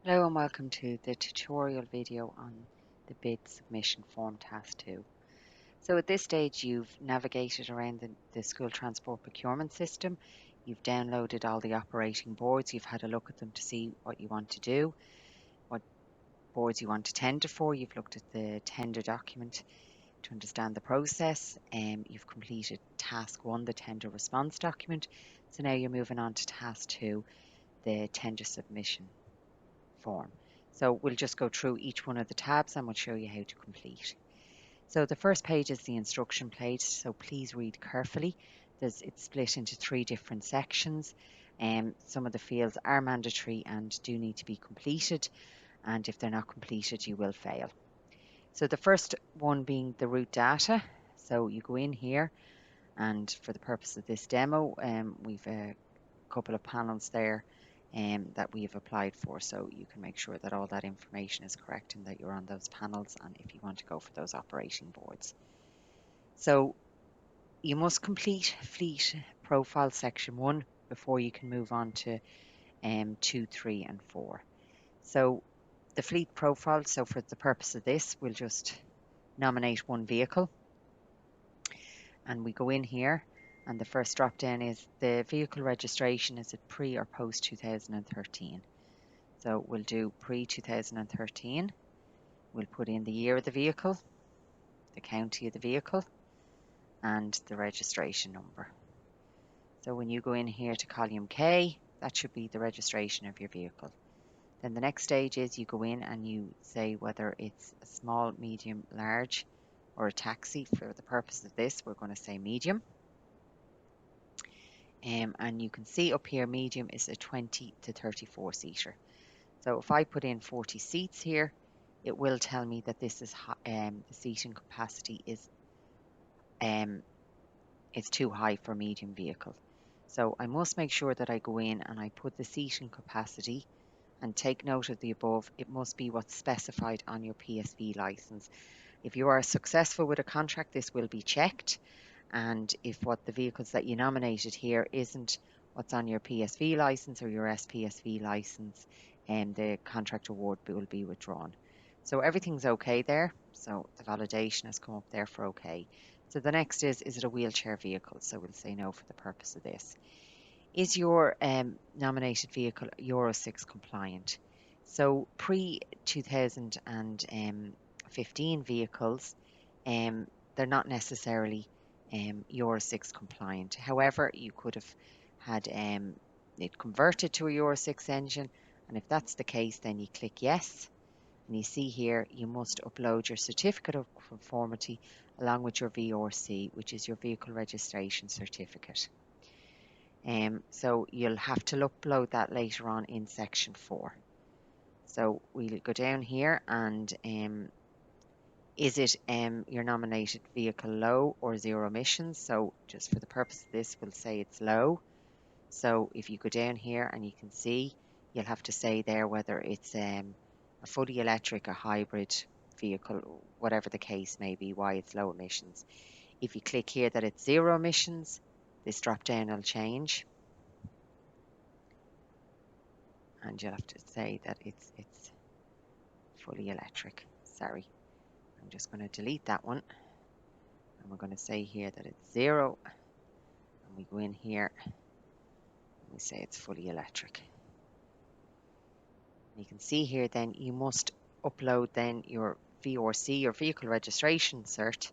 Hello and welcome to the tutorial video on the bid submission form task 2. So at this stage you've navigated around the school transport procurement system, you've downloaded all the operating boards, you've had a look at them to see what you want to do, what boards you want to tender for, you've looked at the tender document to understand the process, and you've completed task 1, the tender response document. So now you're moving on to task 2, the tender submission form. So we'll just go through each one of the tabs and we'll show you how to complete. So the first page is the instruction page, so please read carefully. It's split into 3 different sections. Some of the fields are mandatory and do need to be completed, and if they're not completed you will fail. So the first one being the route data. So you go in here, and for the purpose of this demo, we've a couple of panels there that we have applied for, so you can make sure that all that information is correct and that you're on those panels and if you want to go for those operating boards. So you must complete fleet profile section 1 before you can move on to 2, 3 and 4. So the fleet profile, so for the purpose of this we'll just nominate one vehicle, and we go in here, and the first drop down is the vehicle registration, is it pre or post 2013. So we'll do pre 2013. We'll put in the year of the vehicle, the county of the vehicle, and the registration number. So when you go in here to column K, that should be the registration of your vehicle. Then the next stage is you go in and you say whether it's a small, medium, large, or a taxi. For the purpose of this, we're going to say medium. And you can see up here medium is a 20 to 34 seater. So if I put in 40 seats here, it will tell me that this is the seating capacity is too high for medium vehicle. So I must make sure that I go in and I put the seating capacity and take note of the above. It must be what's specified on your PSV license. If you are successful with a contract, this will be checked, and if what the vehicles that you nominated here isn't what's on your PSV license or your SPSV license, the contract award will be withdrawn. So everything's okay there. So the validation has come up there for okay. So the next is it a wheelchair vehicle? So we'll say no for the purpose of this. Is your nominated vehicle Euro 6 compliant? So pre 2015 vehicles, they're not necessarily Euro 6 compliant. However, you could have had it converted to a Euro 6 engine, and if that's the case, then you click yes. And you see here, you must upload your certificate of conformity along with your VRC, which is your vehicle registration certificate. So you'll have to upload that later on in section 4. So we'll go down here, and is it your nominated vehicle low or zero emissions? So just for the purpose of this, we'll say it's low. So if you go down here and you can see, you'll have to say there whether it's a fully electric, a hybrid vehicle, whatever the case may be, why it's low emissions. If you click here that it's zero emissions, this drop down will change, and you'll have to say that it's fully electric. Sorry, I'm just going to delete that one, and we're going to say here that it's zero, and we go in here and we say it's fully electric. And you can see here then you must upload then your VRC, your vehicle registration cert.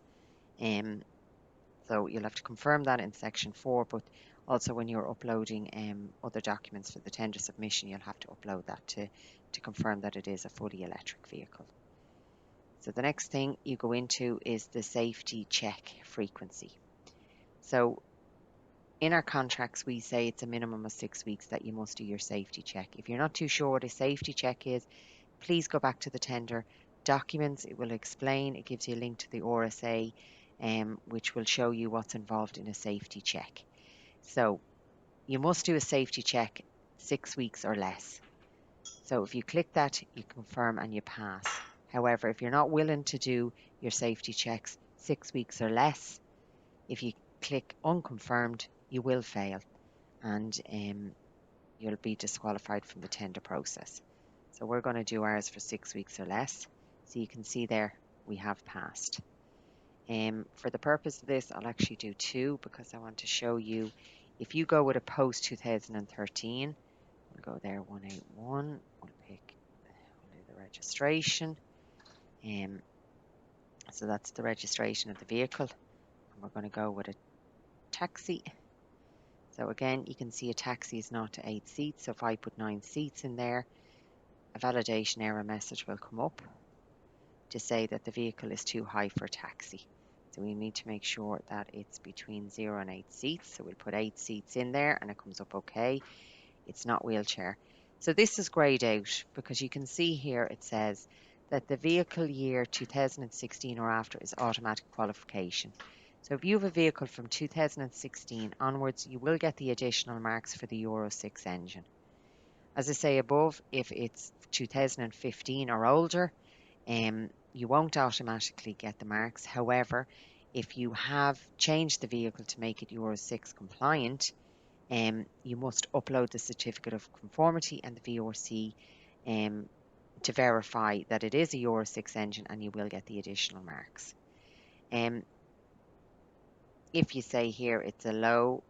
So you'll have to confirm that in section 4, but also when you're uploading other documents for the tender submission, you'll have to upload that to confirm that it is a fully electric vehicle. So the next thing you go into is the safety check frequency. So in our contracts, we say it's a minimum of 6 weeks that you must do your safety check. If you're not too sure what a safety check is, please go back to the tender documents. It will explain, it gives you a link to the RSA, which will show you what's involved in a safety check. So you must do a safety check 6 weeks or less. So if you click that, you confirm and you pass. However, if you're not willing to do your safety checks 6 weeks or less, if you click unconfirmed, you will fail, and you'll be disqualified from the tender process. So we're going to do ours for 6 weeks or less. So you can see there we have passed. For the purpose of this, I'll actually do 2 because I want to show you if you go with a post 2013, we'll go there 181, we'll do the registration. So that's the registration of the vehicle, and we're going to go with a taxi. So again, you can see a taxi is 0 to 8 seats. So if I put 9 seats in there, a validation error message will come up to say that the vehicle is too high for a taxi. So we need to make sure that it's between 0 and 8 seats. So we'll put 8 seats in there and it comes up okay. It's not wheelchair. So this is greyed out because you can see here it says that the vehicle year 2016 or after is automatic qualification. So if you have a vehicle from 2016 onwards, you will get the additional marks for the Euro 6 engine. As I say above, if it's 2015 or older, you won't automatically get the marks. However, if you have changed the vehicle to make it Euro 6 compliant, you must upload the certificate of conformity and the VRC to verify that it is a Euro 6 engine, and you will get the additional marks. If you say here it's a low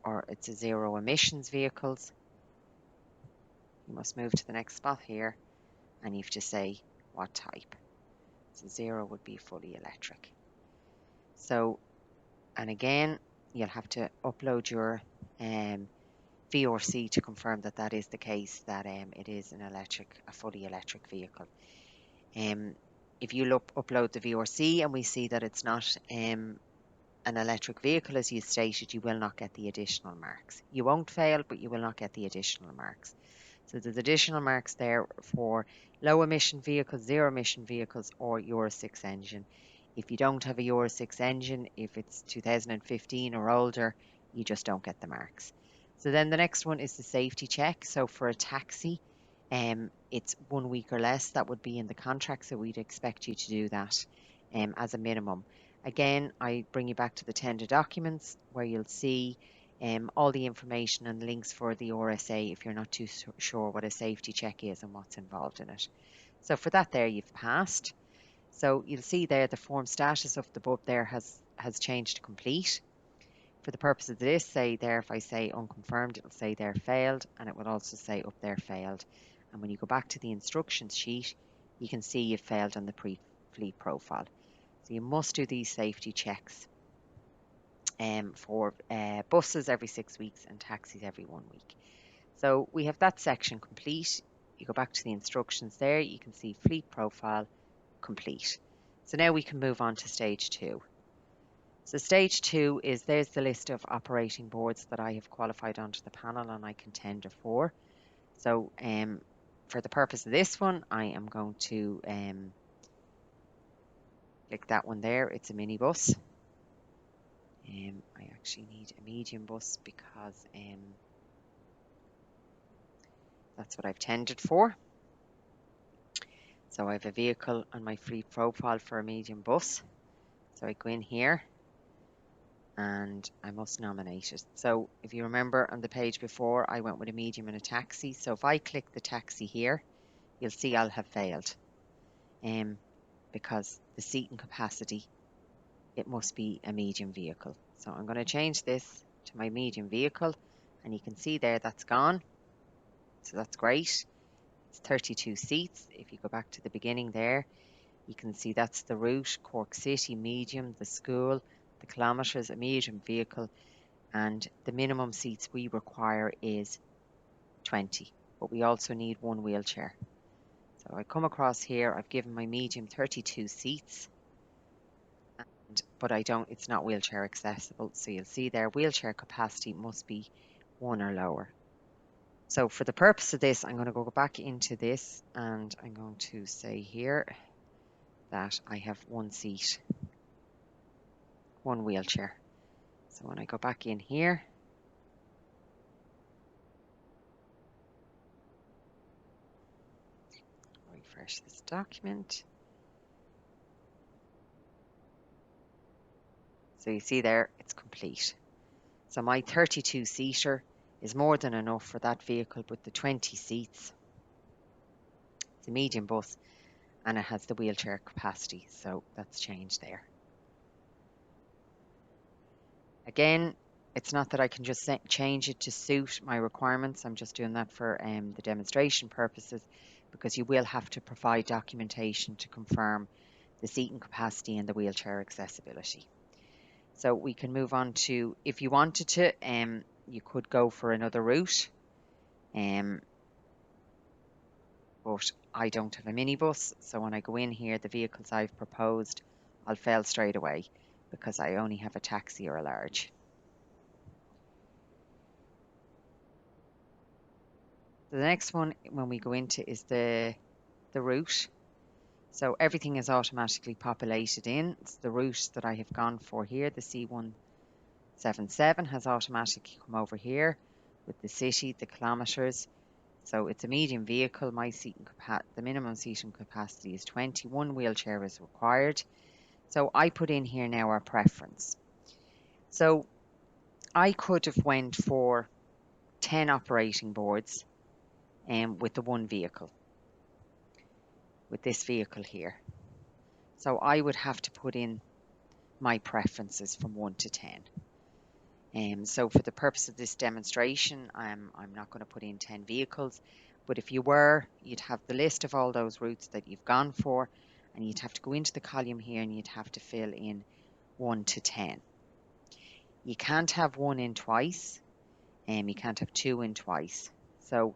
or it's a zero emissions vehicles, you must move to the next spot here and you have to say what type. So 0 would be fully electric. So, and again, you'll have to upload your VRC to confirm that that is the case, that it is a fully electric vehicle. If you upload the VRC and we see that it's not an electric vehicle as you stated, you will not get the additional marks. You won't fail, but you will not get the additional marks. So there's additional marks there for low emission vehicles, zero emission vehicles, or Euro 6 engine. If you don't have a Euro 6 engine, if it's 2015 or older, you just don't get the marks. So then the next one is the safety check. So for a taxi, it's 1 week or less. That would be in the contract, so we'd expect you to do that as a minimum. Again, I bring you back to the tender documents where you'll see all the information and links for the RSA if you're not too sure what a safety check is and what's involved in it. So for that there, you've passed. So you'll see there the form status of the bub there has changed to complete. For the purpose of this, say there, if I say unconfirmed, it'll say there failed, and it will also say up there failed. And when you go back to the instructions sheet, you can see you've failed on the pre-fleet profile. So you must do these safety checks for buses every 6 weeks and taxis every 1 week. So we have that section complete. You go back to the instructions there, you can see fleet profile complete. So now we can move on to stage 2. So stage 2 is, there's the list of operating boards that I have qualified onto the panel and I can tender for. So for the purpose of this one, I am going to click that one there. It's a minibus. I actually need a medium bus because that's what I've tendered for. So I have a vehicle on my fleet profile for a medium bus. So I go in here and I must nominate it. So if you remember on the page before, I went with a medium and a taxi. So if I click the taxi here, you'll see I'll have failed because the seating capacity, it must be a medium vehicle. So I'm going to change this to my medium vehicle, and you can see there that's gone. So that's great. It's 32 seats. If you go back to the beginning there, you can see that's the route, Cork City, medium, the school, the kilometres, a medium vehicle, and the minimum seats we require is 20, but we also need 1 wheelchair. So I come across here, I've given my medium 32 seats, but it's not wheelchair accessible. So you'll see there, wheelchair capacity must be 1 or lower. So for the purpose of this, I'm going to go back into this and I'm going to say here that I have 1 seat, 1 wheelchair. So when I go back in here, refresh this document. So you see there, it's complete. So my 32 seater is more than enough for that vehicle with the 20 seats. It's a medium bus and it has the wheelchair capacity, so that's changed there. Again, it's not that I can just change it to suit my requirements. I'm just doing that for the demonstration purposes, because you will have to provide documentation to confirm the seating capacity and the wheelchair accessibility. So we can move on to, if you wanted to, you could go for another route, but I don't have a minibus, so when I go in here, the vehicles I've proposed, I'll fail straight away because I only have a taxi or a large. The next one, when we go into, is the route. So everything is automatically populated in. It's the route that I have gone for here. The C177 has automatically come over here with the city, the kilometres. So it's a medium vehicle. The minimum seating capacity is 20. One wheelchair is required. So I put in here now our preference. So I could have went for 10 operating boards with the one vehicle, with this vehicle here. So I would have to put in my preferences from 1 to 10. So for the purpose of this demonstration, I'm not going to put in 10 vehicles, but if you were, you'd have the list of all those routes that you've gone for, and you'd have to go into the column here and you'd have to fill in 1 to 10. You can't have 1 in twice, and you can't have 2 in twice. So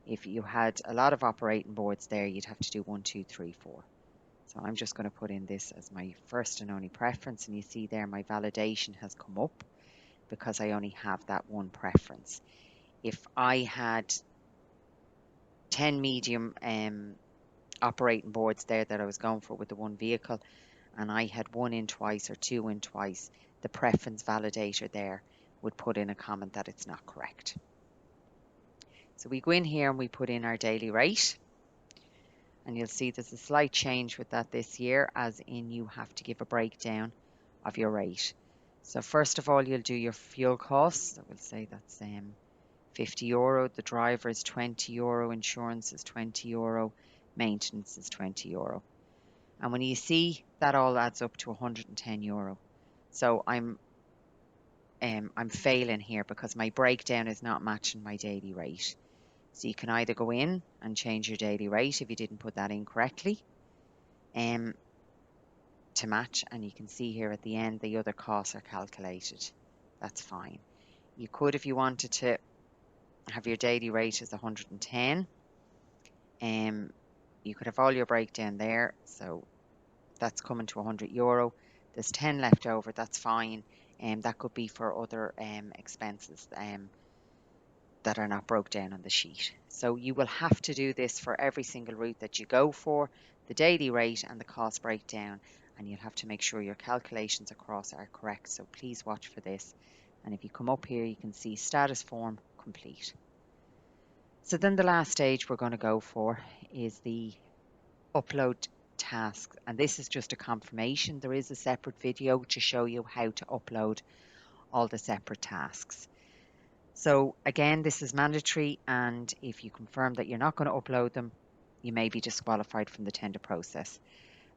if you had a lot of operating boards there, you'd have to do 1, 2, 3, 4. So I'm just going to put in this as my first and only preference, and you see there my validation has come up because I only have that one preference. If I had 10 medium operating boards there that I was going for with the one vehicle, and I had 1 in twice or 2 in twice, the preference validator there would put in a comment that it's not correct. So we go in here and we put in our daily rate, and you'll see there's a slight change with that this year, as in you have to give a breakdown of your rate. So first of all, you'll do your fuel costs. I will say that's €50. The driver is €20. Insurance is €20. Maintenance is €20. And when you see that all adds up to €110. So I'm failing here because my breakdown is not matching my daily rate. So you can either go in and change your daily rate if you didn't put that in correctly to match, and you can see here at the end the other costs are calculated. That's fine. You could, if you wanted to, have your daily rate as 110. You could have all your breakdown there, so that's coming to €100. There's 10 left over, that's fine. That could be for other expenses that are not broke down on the sheet. So you will have to do this for every single route that you go for, the daily rate and the cost breakdown, and you'll have to make sure your calculations across are correct. So please watch for this. And if you come up here, you can see status form complete. So then the last stage we're going to go for is the upload task, and this is just a confirmation. There is a separate video to show you how to upload all the separate tasks. So again, this is mandatory, and if you confirm that you're not going to upload them, you may be disqualified from the tender process.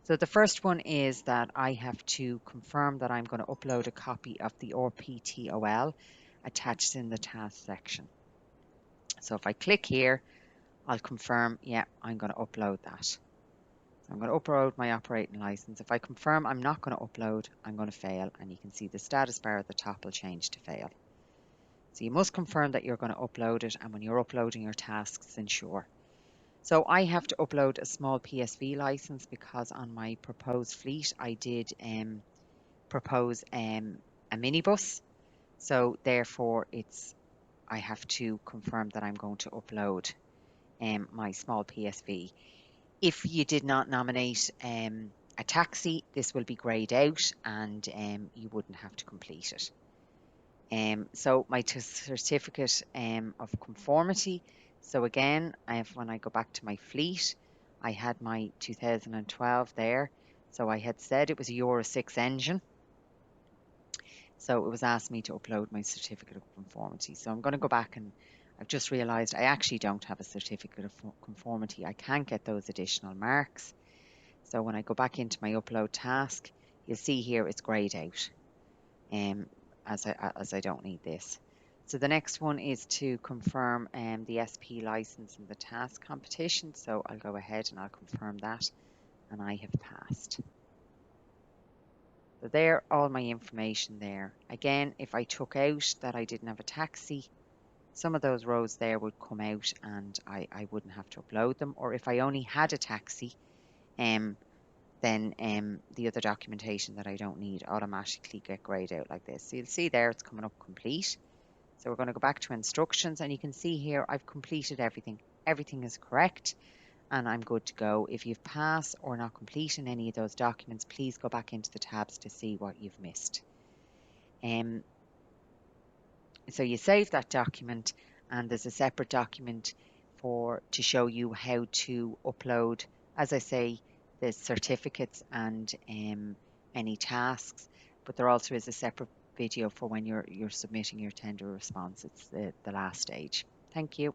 So the first one is that I have to confirm that I'm going to upload a copy of the RPTOL attached in the task section. So if I click here, I'll confirm, yeah, I'm going to upload that. So I'm going to upload my operating license. If I confirm I'm not going to upload, I'm going to fail, and you can see the status bar at the top will change to fail. So you must confirm that you're going to upload it, and when you're uploading your tasks, ensure. So I have to upload a small PSV license because on my proposed fleet I did propose a minibus. So therefore I have to confirm that I'm going to upload my small PSV. If you did not nominate a taxi, this will be greyed out and you wouldn't have to complete it. So my certificate of conformity. So again, when I go back to my fleet, I had my 2012 there. So I had said it was a Euro 6 engine. So it was asked me to upload my certificate of conformity. So I'm going to go back and I've just realised I actually don't have a certificate of conformity. I can't get those additional marks. So when I go back into my upload task, you'll see here it's greyed out, as I don't need this. So the next one is to confirm the SP license in the task competition. So I'll go ahead and I'll confirm that, and I have passed. So there, all my information there. Again, if I took out that I didn't have a taxi, some of those rows there would come out and I wouldn't have to upload them. Or if I only had a taxi, then the other documentation that I don't need automatically get grayed out like this. So you'll see there it's coming up complete. So we're going to go back to instructions, and you can see here I've completed everything. Everything is correct and I'm good to go. If you've passed or not completed any of those documents, please go back into the tabs to see what you've missed. So you save that document, and there's a separate document to show you how to upload, as I say, the certificates and any tasks. But there also is a separate video for when you're submitting your tender response. It's the last stage. Thank you.